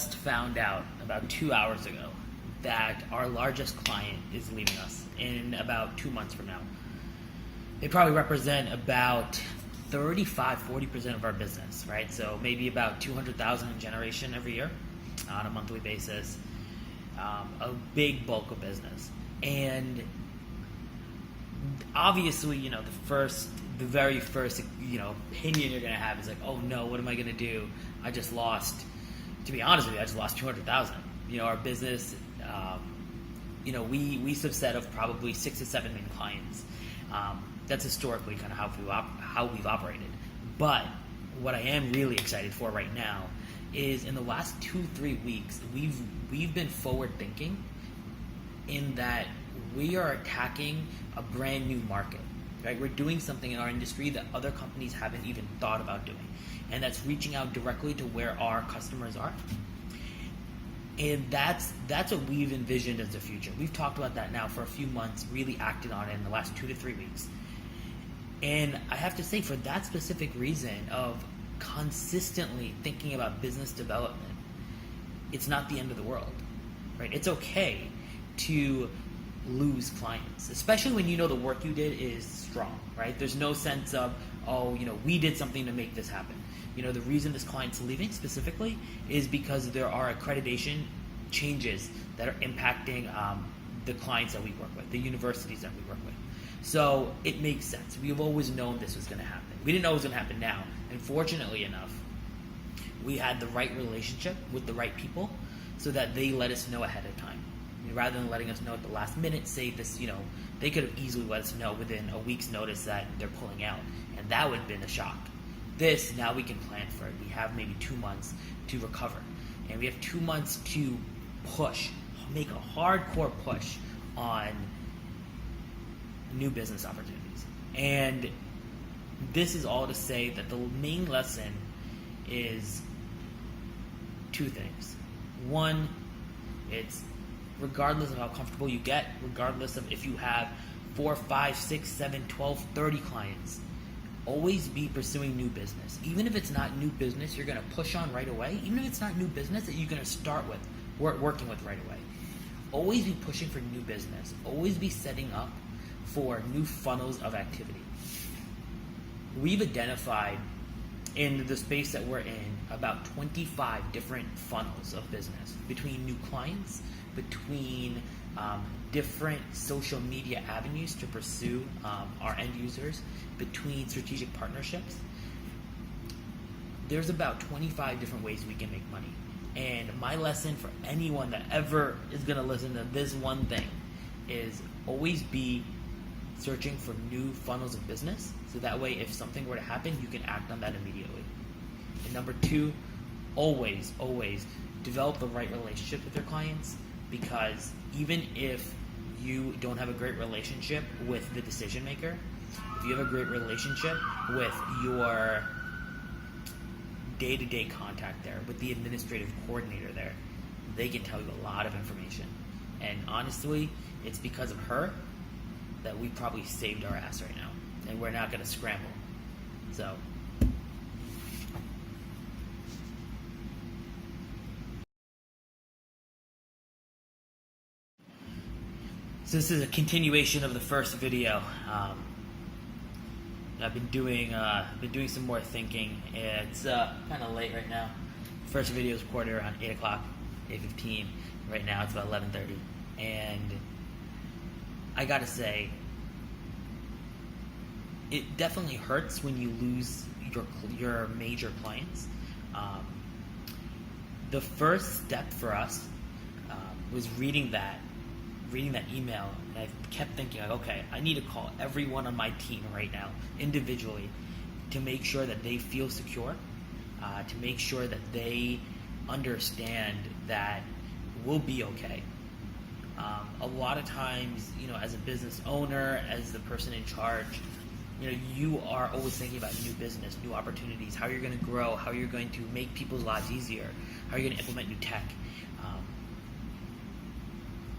just found out about 2 hours ago that our largest client is leaving us in about 2 months from now. They probably represent about 35-40% of our business, right? So maybe about 200,000 in generation every year on a monthly basis. A big bulk of business. And obviously, the very first, opinion you're going to have is like, oh no, what am I going to do? To be honest with you, I just lost 200,000. Our business, we subset of probably 6 to 7 main clients. That's historically kind of how we've operated. But what I am really excited for right now is in the last 2-3 weeks, we've been forward thinking in that we are attacking a brand new market. Right? We're doing something in our industry that other companies haven't even thought about doing. And that's reaching out directly to where our customers are. And that's what we've envisioned as the future. We've talked about that now for a few months, really acted on it in the last 2 to 3 weeks. And I have to say, for that specific reason of consistently thinking about business development, it's not the end of the world, right? It's okay to lose clients, especially when the work you did is strong, right? There's no sense of, we did something to make this happen. The reason this client's leaving specifically is because there are accreditation changes that are impacting the clients that we work with, the universities that we work with. So it makes sense. We've always known this was going to happen. We didn't know it was going to happen now. And fortunately enough, we had the right relationship with the right people so that they let us know ahead of time. Rather than letting us know at the last minute, say this, they could have easily let us know within a week's notice that they're pulling out. And that would have been a shock. This, now we can plan for it. We have maybe 2 months to recover. And we have 2 months to make a hardcore push on new business opportunities. And this is all to say that the main lesson is 2 things. One, it's regardless of how comfortable you get, regardless of if you have 4, 5, 6, 7, 12, 30 clients, always be pursuing new business. Even if it's not new business you're going to push on right away, even if it's not new business that you're going to start with, working with right away, always be pushing for new business. Always be setting up for new funnels of activity. We've identified in the space that we're in about 25 different funnels of business between new clients, between different social media avenues to pursue our end users, between strategic partnerships. There's about 25 different ways we can make money. And my lesson for anyone that ever is going to listen to this one thing is always be searching for new funnels of business, so that way if something were to happen, you can act on that immediately. And number 2, always develop the right relationship with your clients, because even if you don't have a great relationship with the decision maker, if you have a great relationship with your day-to-day contact there, with the administrative coordinator there, they can tell you a lot of information. And honestly, it's because of her that we probably saved our ass right now, and we're not going to scramble. So this is a continuation of the first video. I've been doing some more thinking. It's kind of late right now. First video was recorded around 8 o'clock, 8:15. Right now it's about 11:30, and I gotta say, it definitely hurts when you lose your major clients. The first step for us was reading that email, and I kept thinking, like, okay, I need to call everyone on my team right now, individually, to make sure that they feel secure, to make sure that they understand that we'll be okay. A lot of times, as a business owner, as the person in charge, you are always thinking about new business, new opportunities, how you're going to grow, how you're going to make people's lives easier, how you're going to implement new tech.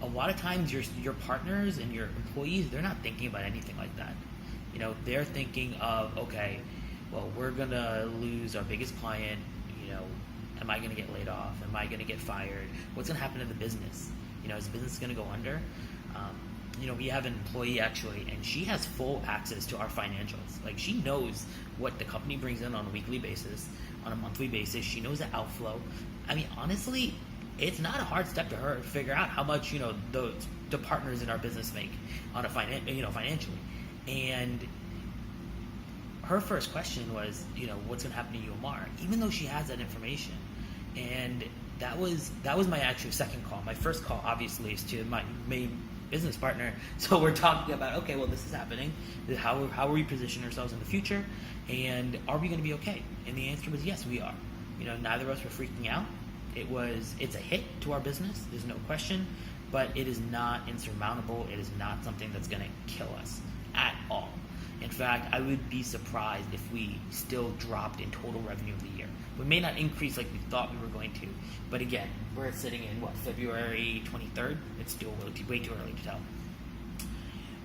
A lot of times your partners and your employees, they're not thinking about anything like that. They're thinking of, okay, well, we're going to lose our biggest client, Am I going to get laid off? Am I going to get fired? What's going to happen to the business? Is the business going to go under? We have an employee actually, and she has full access to our financials. Like, she knows what the company brings in on a weekly basis, on a monthly basis. She knows the outflow. I mean, honestly, it's not a hard step to her to figure out how much the partners in our business make on a financially. And her first question was, what's going to happen to you, Amar? Even though she has that information, and that was my actual second call. My first call, obviously, is to my main business partner. So we're talking about, okay, well, this is happening. How are we positioning ourselves in the future, and are we going to be okay? And the answer was yes, we are. Neither of us were freaking out. It's a hit to our business. There's no question, but it is not insurmountable. It is not something that's going to kill us at all. In fact, I would be surprised if we still dropped in total revenue of the year. We may not increase like we thought we were going to, but again, we're sitting in February 23rd? It's still way too early to tell.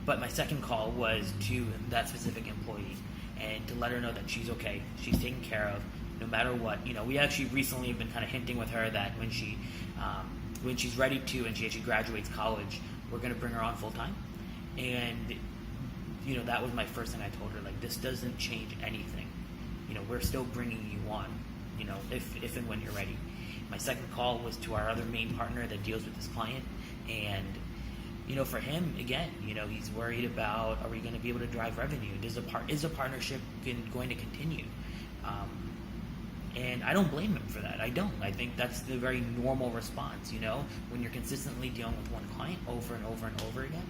But my second call was to that specific employee, and to let her know that she's okay, she's taken care of, no matter what. We actually recently have been kind of hinting with her that when she's ready to, and she actually graduates college, we're going to bring her on full time. And that was my first thing I told her. Like, this doesn't change anything. We're still bringing you on, if and when you're ready. My second call was to our other main partner that deals with this client. And, for him, again, he's worried about, are we going to be able to drive revenue? Is a partnership going to continue? And I don't blame him for that. I don't. I think that's the very normal response, when you're consistently dealing with one client over and over and over again.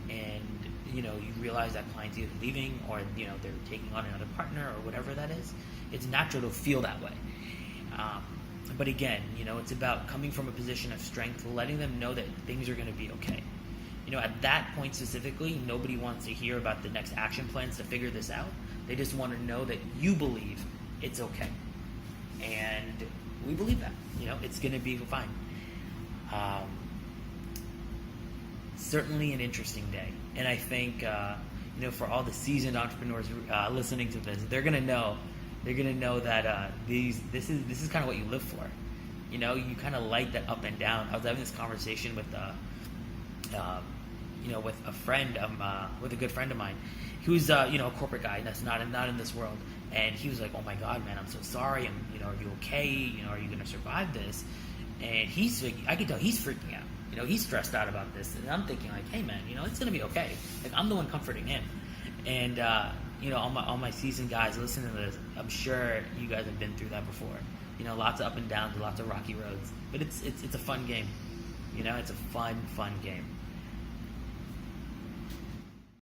And you realize that client's either leaving or they're taking on another partner or whatever that is. It's natural to feel that way. But again, it's about coming from a position of strength, letting them know that things are going to be okay. At that point specifically, nobody wants to hear about the next action plans to figure this out. They just want to know that you believe it's okay. And we believe that, it's going to be fine. Certainly an interesting day. And I think, for all the seasoned entrepreneurs listening to this, they're gonna know that this is kind of what you live for. You kind of like that up and down. I was having this conversation with with a friend, with a good friend of mine, who's a corporate guy that's not in this world, and he was like, "Oh my God, man, I'm so sorry. Are you okay? Are you gonna survive this?" And I could tell he's freaking out. He's stressed out about this, and I'm thinking like, hey man, it's gonna be okay. Like, I'm the one comforting him. And all my seasoned guys listening to this, I'm sure you guys have been through that before. Lots of up and downs, lots of rocky roads, but it's a fun game. It's a fun game.